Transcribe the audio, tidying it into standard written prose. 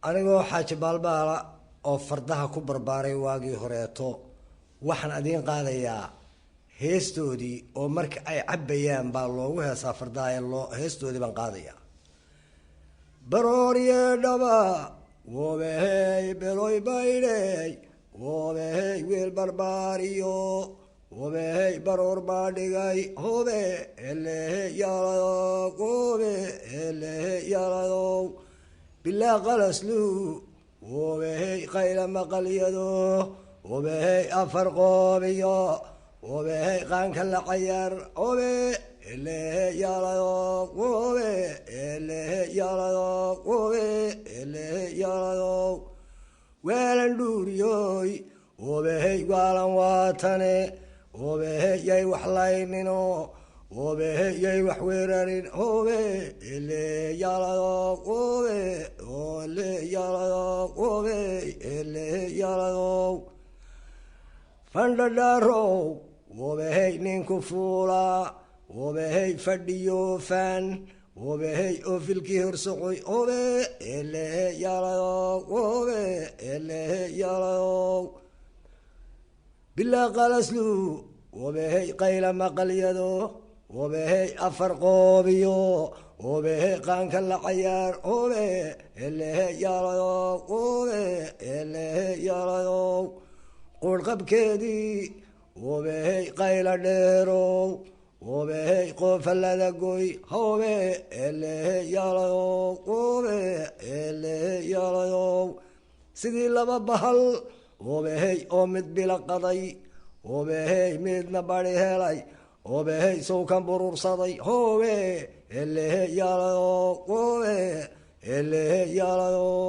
anigoo xaaji baalbaala oo fardaha ku barbaaray waagii horeeto waxaan adiin qaadayaa heestoodii oo marka ay cabbayaan baa loogu heesaa fardaha ee heestoodii baan qaadayaa barooriye dhaba wobehey beloy baydhey wobehey wiil barbaariyo wobehey baroor baa dhigay hobe elehe yaaladow wobe elehe yaaladow bilaa qalaslu wobehey qayla maqalyado wobehey afar qoobiyo wobehey qaanka la cayaar obe elehe yaaladow wobe elehe yaaladow wobe elehe yaaladow weelan dhuuriyoy wobehey waalan waatane wobehey yay wax laynino wobehey yay wax weerarin hobe elehe yaaladow wobe elehe yaaladow wobe elehe yaaladow fandhadhaarow wobehey ninku fuula wobehey fadhiyo fan wobehey ofilkii horsocoy hobe elehe yaaladow wobe elehe yaaladow bilaa qalaslu wobehey qayla maqalyado wobehey afar qoobiyo wobehey qaanka la cayaar hobe elehe yaaladow wobe elehe yaaladow quurqabkeedii wobehey qayla dheerow wobehey qoofalada goy hobe elehe yaaladow wobe elehe yaaladow sidii laba bahal wobehey oo mid bila qaday wobehey midna bari helay wobehey sowkan burursaday hobe elehe yaaladow wobe elehe yaaladow